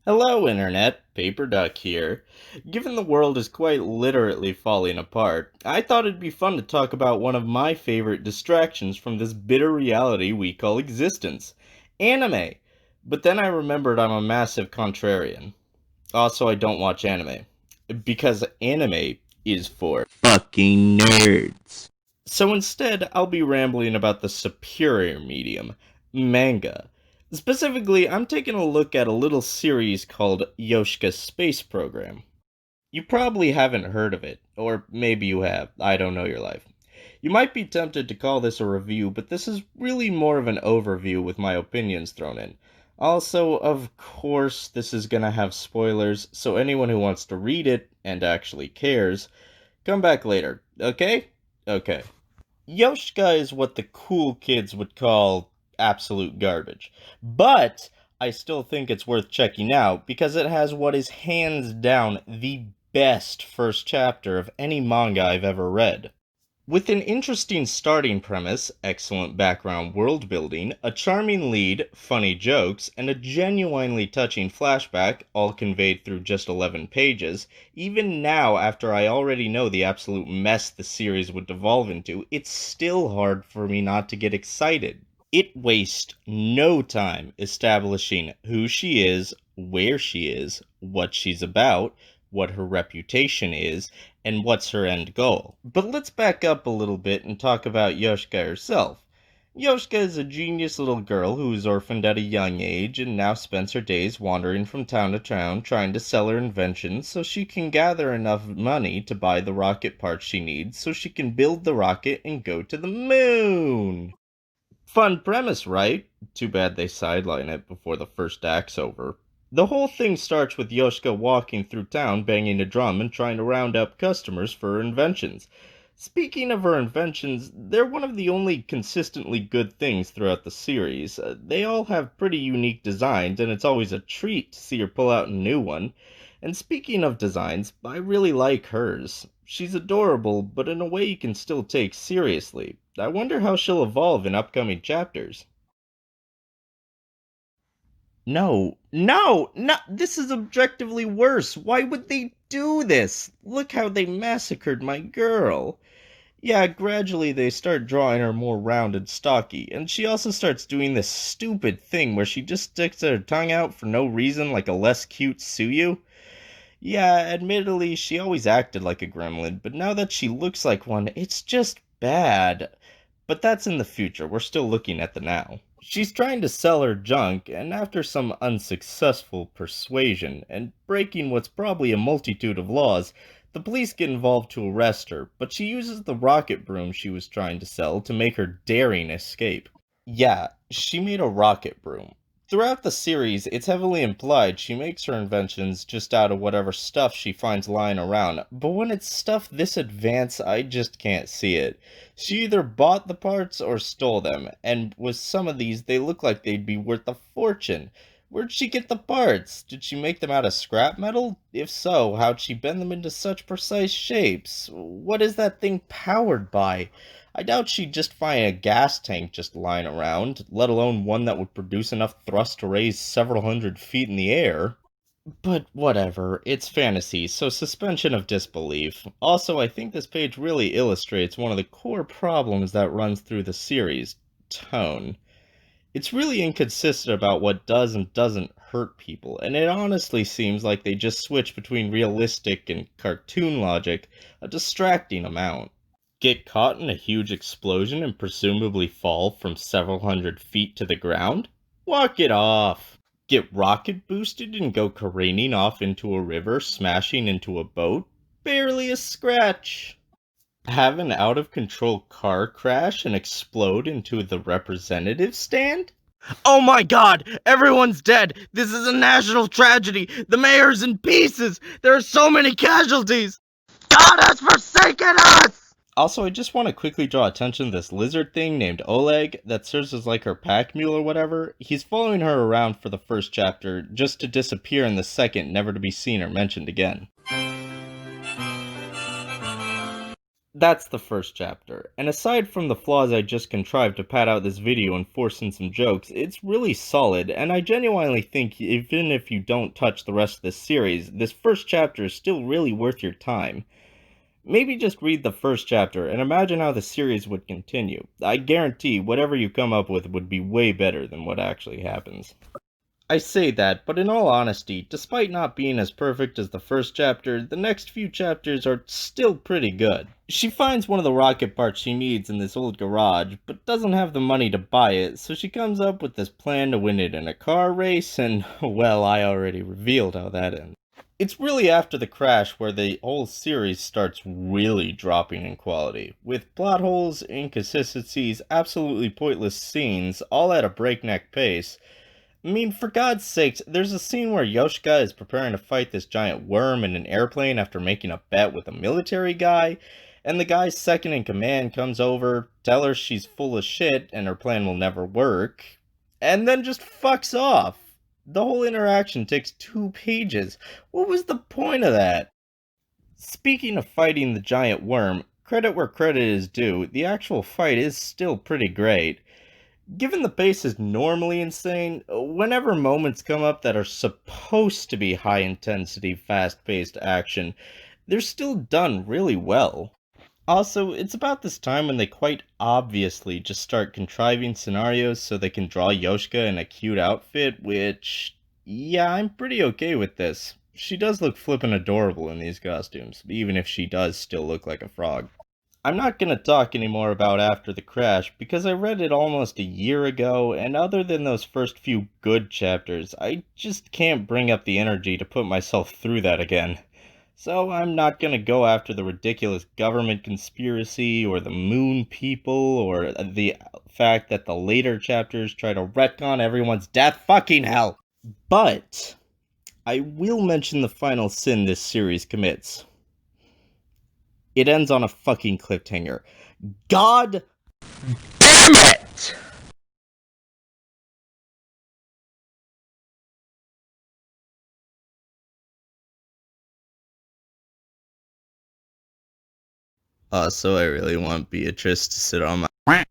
Hello, Internet. Paper Duck here. Given the world is quite literally falling apart, I thought it'd be fun to talk about one of my favorite distractions from this bitter reality we call existence anime. But then I remembered I'm a massive contrarian. Also, I don't watch anime. Because anime is for fucking nerds. So instead, I'll be rambling about the superior medium, manga. Specifically, I'm taking a look at a little series called Yoshka Space Program. You probably haven't heard of it, or maybe you have, I don't know your life. You might be tempted to call this a review, but this is really more of an overview with my opinions thrown in. Also, of course, this is gonna have spoilers, so anyone who wants to read it, and actually cares, come back later, okay? Okay. Yoshka is what the cool kids would call absolute garbage. But I still think it's worth checking out because it has what is hands down the best first chapter of any manga I've ever read. With an interesting starting premise, excellent background world building, a charming lead, funny jokes, and a genuinely touching flashback, all conveyed through just 11 pages, even now after I already know the absolute mess the series would devolve into, it's still hard for me not to get excited. It wastes no time establishing who she is, where she is, what she's about, what her reputation is, and what's her end goal. But let's back up a little bit and talk about Yoshka herself. Yoshka is a genius little girl who was orphaned at a young age and now spends her days wandering from town to town trying to sell her inventions so she can gather enough money to buy the rocket parts she needs so she can build the rocket and go to the moon. Fun premise, right? Too bad they sideline it before the first act's over. The whole thing starts with Yoshka walking through town banging a drum and trying to round up customers for her inventions. Speaking of her inventions, they're one of the only consistently good things throughout the series. They all have pretty unique designs, and it's always a treat to see her pull out a new one. And speaking of designs, I really like hers. She's adorable, but in a way you can still take seriously. I wonder how she'll evolve in upcoming chapters. No, no, no, this is objectively worse. Why would they do this? Look how they massacred my girl. Yeah, gradually they start drawing her more round and stocky, and she also starts doing this stupid thing where she just sticks her tongue out for no reason like a less cute Suyu. Yeah, admittedly, she always acted like a gremlin, but now that she looks like one, it's just bad. But that's in the future, we're still looking at the now. She's trying to sell her junk, and after some unsuccessful persuasion, and breaking what's probably a multitude of laws, the police get involved to arrest her, but she uses the rocket broom she was trying to sell to make her daring escape. Yeah, she made a rocket broom. Throughout the series, it's heavily implied she makes her inventions just out of whatever stuff she finds lying around, but when it's stuff this advanced, I just can't see it. She either bought the parts or stole them, and with some of these, they look like they'd be worth a fortune. Where'd she get the parts? Did she make them out of scrap metal? If so, how'd she bend them into such precise shapes? What is that thing powered by? I doubt she'd just find a gas tank just lying around, let alone one that would produce enough thrust to raise several hundred feet in the air. But whatever, it's fantasy, so suspension of disbelief. Also, I think this page really illustrates one of the core problems that runs through the series tone. It's really inconsistent about what does and doesn't hurt people, and it honestly seems like they just switch between realistic and cartoon logic a distracting amount. Get caught in a huge explosion and presumably fall from several hundred feet to the ground? Walk it off. Get rocket boosted and go careening off into a river, smashing into a boat? Barely a scratch. Have an out of control car crash and explode into the representative stand? Oh my god! Everyone's dead! This is a national tragedy! The mayor's in pieces! There are so many casualties! God has forsaken us! Also, I just want to quickly draw attention to this lizard thing named Oleg that serves as like her pack mule or whatever. He's following her around for the first chapter, just to disappear in the second, never to be seen or mentioned again. That's the first chapter, and aside from the flaws I just contrived to pad out this video and force in some jokes, it's really solid, and I genuinely think even if you don't touch the rest of this series, this first chapter is still really worth your time. Maybe just read the first chapter and imagine how the series would continue. I guarantee whatever you come up with would be way better than what actually happens. I say that, but in all honesty, despite not being as perfect as the first chapter, the next few chapters are still pretty good. She finds one of the rocket parts she needs in this old garage, but doesn't have the money to buy it, so she comes up with this plan to win it in a car race, and, well, I already revealed how that ends. It's really after the crash where the whole series starts really dropping in quality, with plot holes, inconsistencies, absolutely pointless scenes, all at a breakneck pace. I mean, for God's sakes, there's a scene where Yoshka is preparing to fight this giant worm in an airplane after making a bet with a military guy, and the guy's second in command comes over, tell her she's full of shit and her plan will never work, and then just fucks off. The whole interaction takes 2 pages. What was the point of that? Speaking of fighting the giant worm, credit where credit is due, the actual fight is still pretty great. Given the pace is normally insane, whenever moments come up that are supposed to be high intensity, fast paced action, they're still done really well. Also, it's about this time when they quite obviously just start contriving scenarios so they can draw Yoshka in a cute outfit, which, yeah, I'm pretty okay with this. She does look flippin' adorable in these costumes, even if she does still look like a frog. I'm not going to talk anymore about After the Crash because I read it almost a year ago, and other than those first few good chapters, I just can't bring up the energy to put myself through that again. So I'm not going to go after the ridiculous government conspiracy or the moon people or the fact that the later chapters try to retcon everyone's death. Fucking hell! But I will mention the final sin this series commits. It ends on a fucking cliffhanger. God damn it! So I really want Beatrice to sit on my